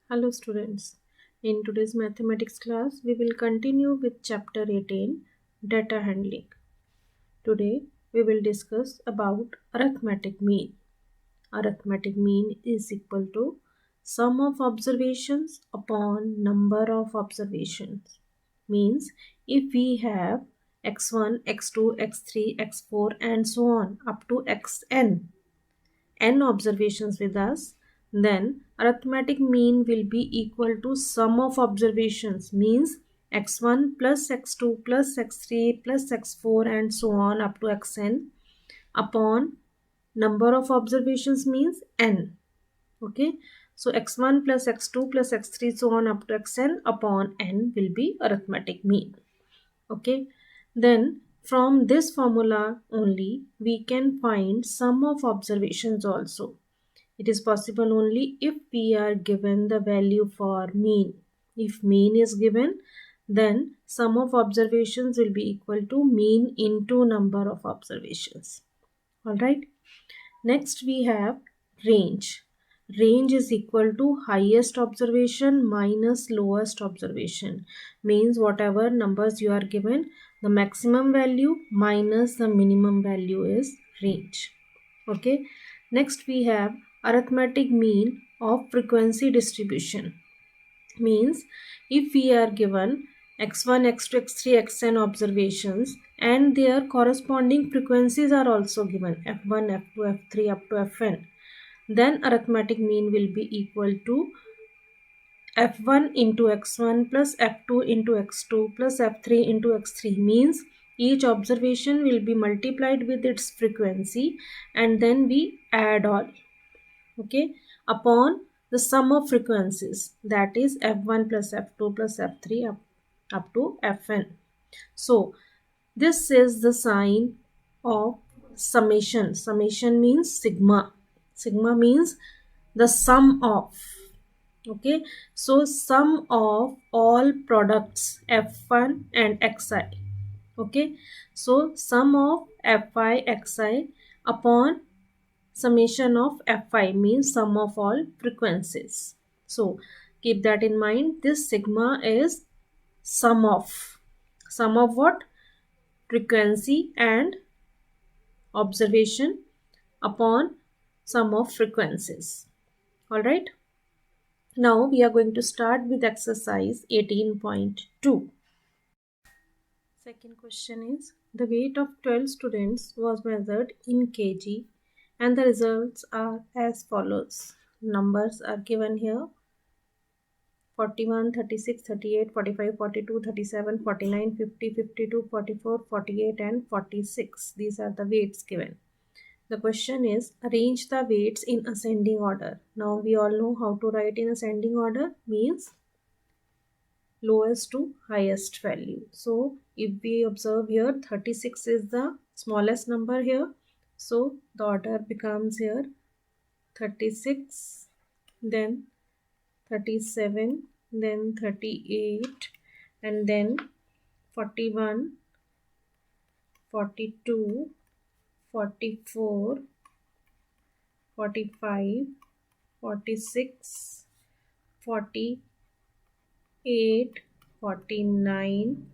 Hello students. In today's mathematics class, we will continue with chapter 18, data handling. Today, we will discuss about arithmetic mean. Arithmetic mean is equal to sum of observations upon number of observations. Means if we have x1, x2, x3, x4 and so on up to xn n observations with us, then arithmetic mean will be equal to sum of observations, means x1 plus x2 plus x3 plus x4 and so on up to xn upon number of observations means n. Okay, so x1 plus x2 plus x3 so on up to xn upon n will be arithmetic mean. Okay, then from this formula only we can find sum of observations also. It is possible only if we are given the value for mean. If mean is given, then sum of observations will be equal to mean into number of observations. Alright. Next we have range. Range is equal to highest observation minus lowest observation. Means whatever numbers you are given, the maximum value minus the minimum value is range. Okay. Next we have arithmetic mean of frequency distribution. Means if we are given x1, x2, x3, xn observations and their corresponding frequencies are also given f1, f2, f3 up to fn, then arithmetic mean will be equal to f1 into x1 plus f2 into x2 plus f3 into x3. Means each observation will be multiplied with its frequency and then we add all, okay, upon the sum of frequencies, that is f1 plus f2 plus f3 up to fn. So this is the sign of summation. Summation means sigma. Sigma means the sum of. Okay, so sum of all products f1 and xi. Okay, so sum of fi xi upon summation of fi means sum of all frequencies. So keep that in mind. This sigma is sum of what? Frequency and observation upon sum of frequencies. All right. Now we are going to start with exercise 18.2. Second question is, the weight of 12 students was measured in kg and the results are as follows. Numbers are given here: 41, 36, 38, 45, 42, 37, 49, 50, 52, 44, 48 and 46. These are the weights given. The question is, arrange the weights in ascending order. Now we all know how to write in ascending order, means lowest to highest value. So if we observe here, 36 is the smallest number here. So the order becomes here 36, then 37, then 38, and then 41, 42, 44, 45, 46, 48, 49,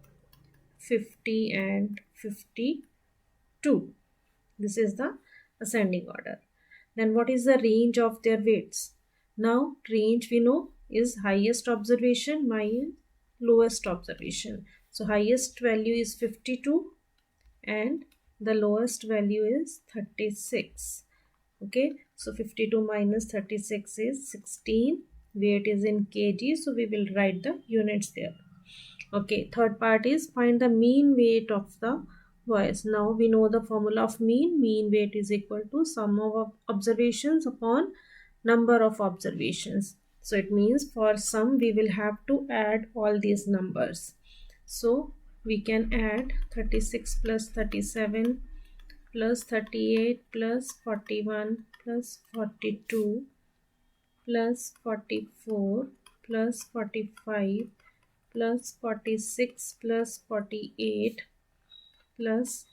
50 and 52. This is the ascending order. Then what is the range of their weights? Now range we know is highest observation minus lowest observation. So highest value is 52 and the lowest value is 36. Okay, so 52 minus 36 is 16. Weight is in kg, so we will write the units there. Okay, third part is find the mean weight of the boys. Now we know the formula of mean. Mean weight is equal to sum of observations upon number of observations. So it means for sum we will have to add all these numbers. So we can add 36 plus 37 plus 38 plus 41 plus 42 plus 44 plus 45 plus 46 plus 48 plus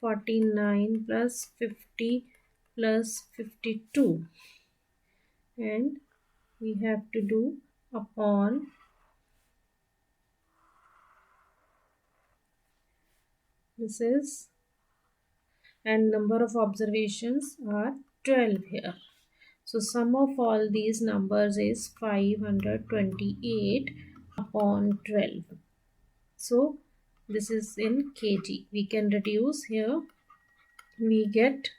49 plus 50 plus 52, and we have to do upon this is, and number of observations are 12 here. So sum of all these numbers is 528 upon 12. So this is in kg. We can reduce here. We get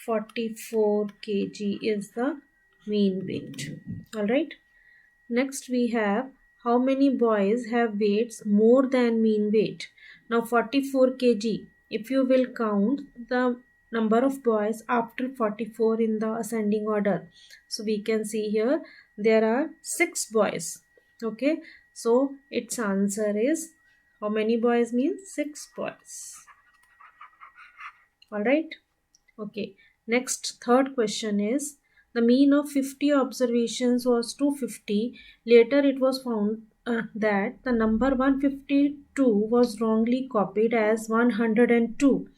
44 kg is the mean weight. Alright. Next we have how many boys have weights more than mean weight. Now 44 kg. If you will count the number of boys after 44 in the ascending order. So we can see here there are 6 boys. Okay. So its answer is, how many boys means 6 boys. Alright. Okay. Next, third question is, the mean of 50 observations was 250. Later it was found that the number 152 was wrongly copied as 102.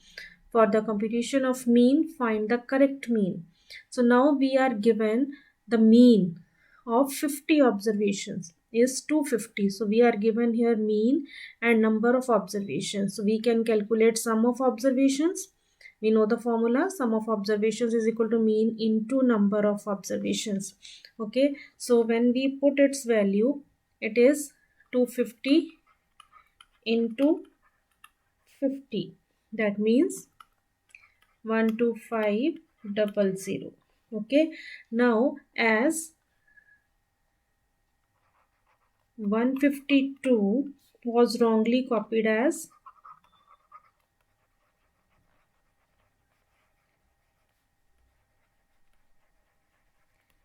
For the computation of mean, find the correct mean. So now we are given the mean of 50 observations is 250. So we are given here mean and number of observations. So we can calculate sum of observations. We know the formula, sum of observations is equal to mean into number of observations. Okay, so when we put its value, it is 250 into 50. That means 12500. Okay, now as 152 was wrongly copied as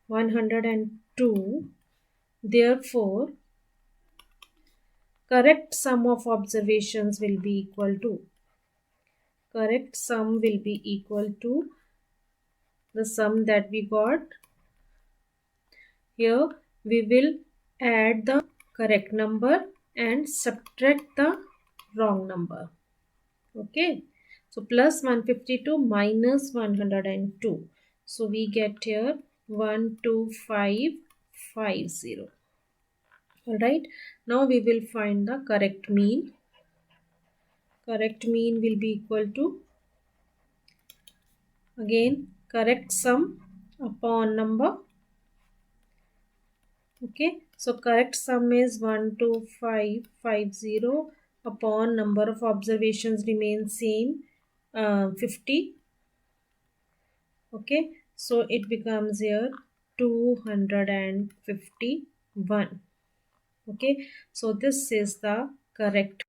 102, therefore correct sum of observations will be equal to, correct sum will be equal to the sum that we got. Here we will add the correct number and subtract the wrong number. Okay, so plus 152 minus 102. So we get here 12550. Alright, now we will find the correct mean. Correct mean will be equal to, again, correct sum upon number. Okay, so correct sum is 12550 upon number of observations remain same, 50. Okay, so it becomes here 251. Okay, so this is the correct.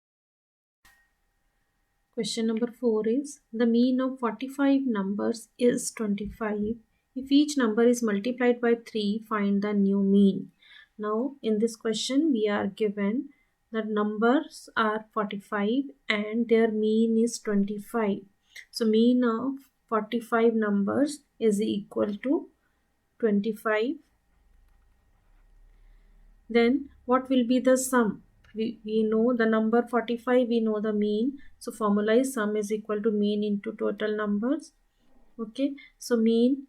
Question number 4 is, the mean of 45 numbers is 25. If each number is multiplied by 3, find the new mean. Now in this question we are given the numbers are 45 and their mean is 25. So mean of 45 numbers is equal to 25. Then what will be the sum? We know the number 45, we know the mean. So formula is sum is equal to mean into total numbers. Okay, so mean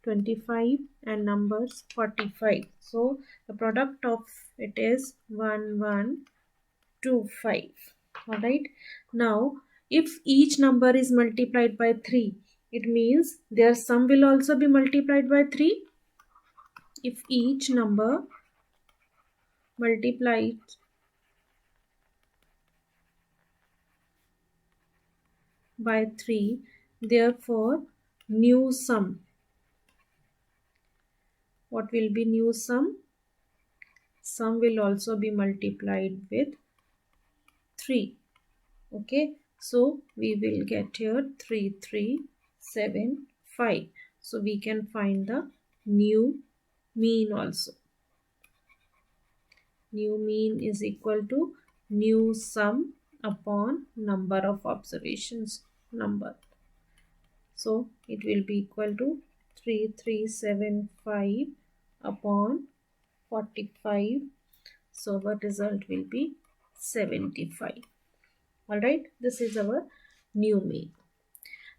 25 and numbers 45. So the product of it is 1125. Alright, now if each number is multiplied by 3, it means their sum will also be multiplied by 3. If each number multiplied by 3, therefore new sum, what will be new sum? Sum will also be multiplied with 3. Okay, so we will get here 3375. So we can find the new mean also. New mean is equal to new sum upon number of observations number. So it will be equal to 3375 upon 45. So our result will be 75. Alright, this is our new mean.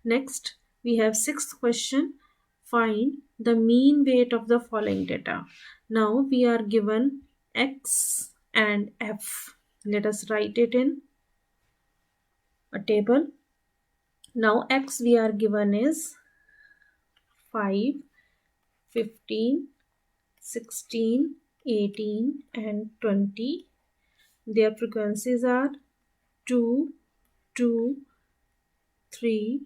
Next we have sixth question. find the mean weight of the following data. Now we are given X and F. Let us write it in a table. Now X we are given is 5, 15, 16, 18 and 20. Their frequencies are 2, 2, 3,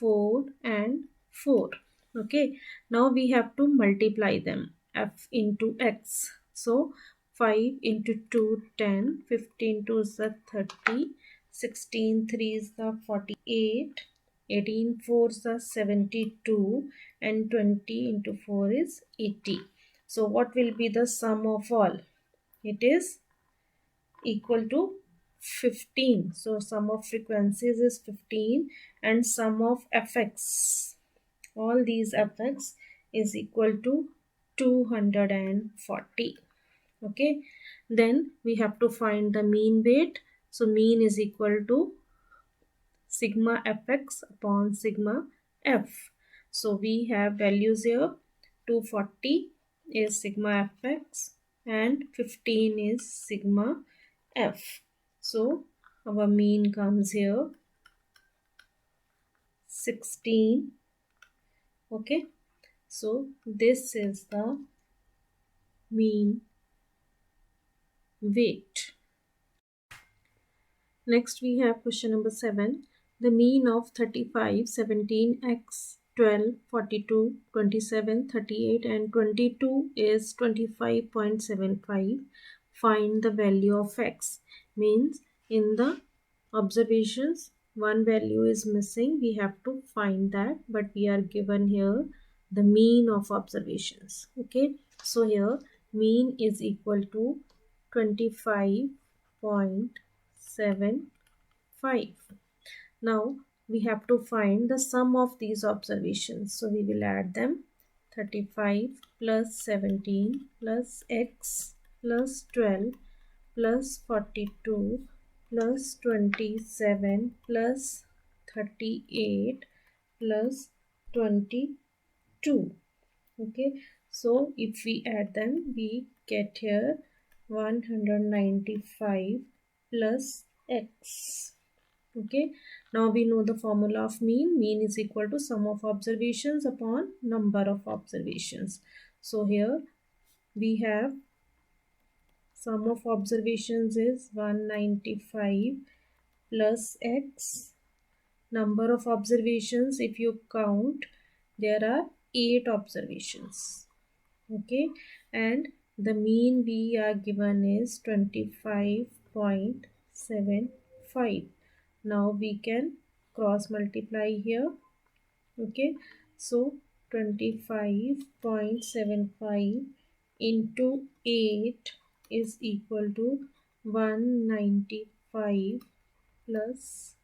4 and 4. Okay, now we have to multiply them. F into X. So 5 into 2, 10, 15 2 is the 30, 16 3 is the 48, 18 4 is the 72 and 20 into 4 is 80. So what will be the sum of all? It is equal to 15. So sum of frequencies is 15 and sum of fx, all these fx, is equal to 240. Okay, then we have to find the mean weight. So mean is equal to sigma fx upon sigma f. So we have values here. 240 is sigma fx and 15 is sigma f. So our mean comes here 16. Okay, so this is the mean weight. Next we have question number 7. The mean of 35, 17, x, 12, 42, 27, 38 and 22 is 25.75. Find the value of x. Means in the observations one value is missing. We have to find that, but we are given here the mean of observations. Okay, so here mean is equal to 25.75. Now we have to find the sum of these observations. So we will add them. 35 plus 17 plus x plus 12 plus 42 plus 27 plus 38 plus 22. Okay, so if we add them, we get here 195 plus x. Okay, now we know the formula of mean. Mean is equal to sum of observations upon number of observations. So here we have sum of observations is 195 plus x. Number of observations, if you count, there are 8 observations. Okay, and the mean we are given is 25.75. Now we can cross multiply here. Okay, so 25.75 into 8 is equal to 195 plus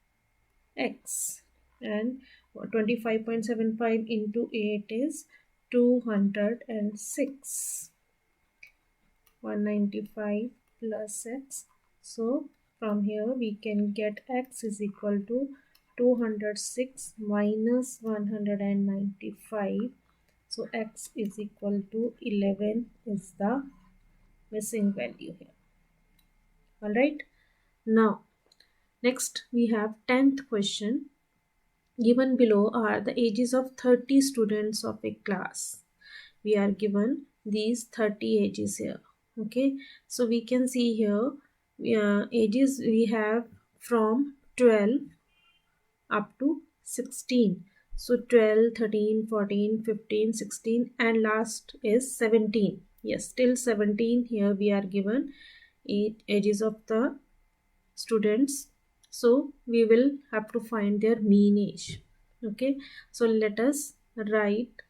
x, and 25.75 into 8 is 206. 195 plus x. So from here we can get x is equal to 206 minus 195. So x is equal to 11 is the missing value here. Alright. Now next we have 10th question. Given below are the ages of 30 students of a class. We are given these 30 ages here. Okay, so we can see here ages we have from 12 up to 16. So 12, 13, 14, 15, 16 and last is 17. Yes, till 17 here we are given 8 ages of the students. So we will have to find their mean age. Okay, so let us write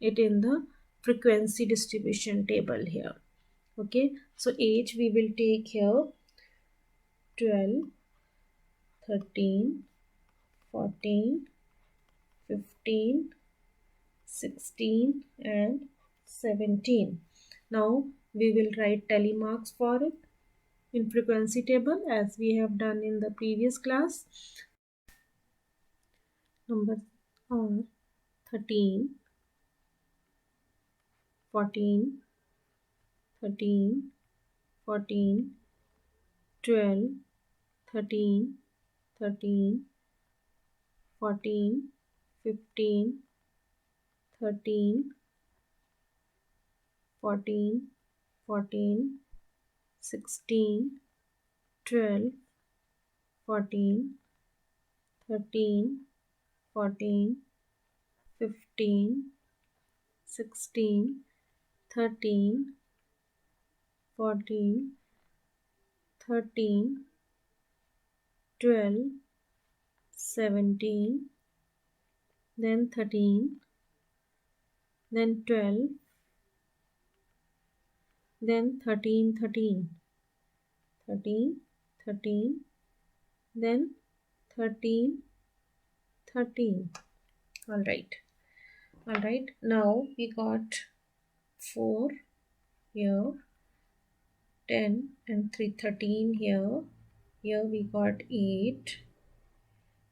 it in the frequency distribution table here. Okay, so age we will take here 12, 13, 14, 15, 16 and 17. Now we will write tally marks for it in frequency table as we have done in the previous class. Numbers are 13, 14, 13, 14, 12, 13, 13, 14, 15, 13, 14, 14, 16, 12, 14, 13, 14, 15, 16, 13, 14, 13, 12, 17, then 13, then 12, then 13, 13, 13, 13, then 13, 13. All right, now we got 4 here, 10 and 3, 13 here. Here we got 8,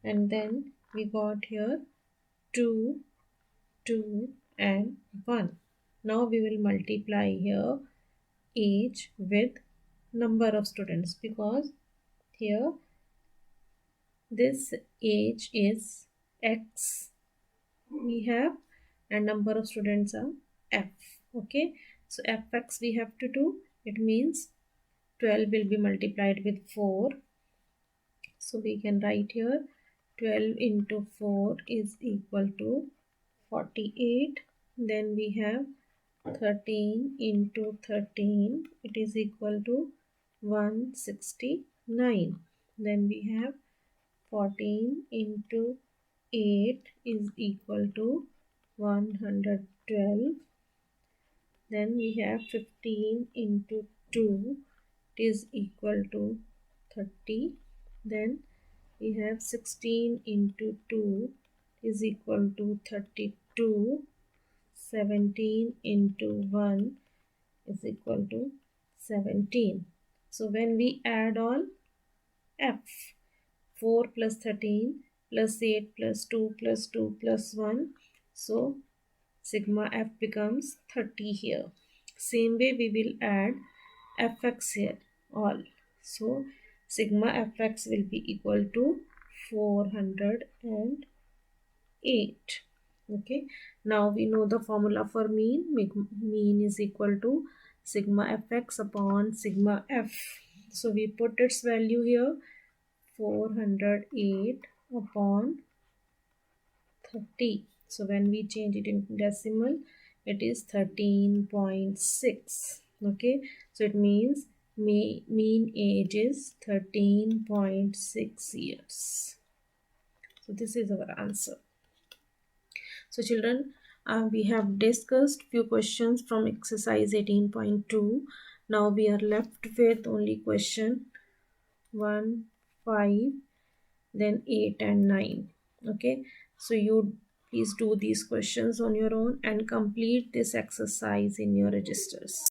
and then we got here 2, 2 and 1. Now we will multiply here age with number of students, because here this age is x we have and number of students are f. Okay, so fx we have to do. It means 12 will be multiplied with 4. So we can write here 12 into 4 is equal to 48. Then we have 13 into 13, it is equal to 169. Then we have 14 into 8 is equal to 112. Then we have 15 into 2 is equal to 30. Then we have 16 into 2 is equal to 32. 17 into 1 is equal to 17. So when we add all f, 4 plus 13 plus 8 plus 2 plus 2 plus 1, so sigma f becomes 30 here. Same way we will add fx here all. So sigma fx will be equal to 408. Okay, now we know the formula for mean. Mean is equal to sigma fx upon sigma f. So we put its value here, 408 upon 30. So when we change it in decimal, it is 13.6. Okay, so it means mean age is 13.6 years. So this is our answer. So children, we have discussed few questions from exercise 18.2. Now we are left with only question 1, 5, then 8 and 9. Okay, so you please do these questions on your own and complete this exercise in your registers.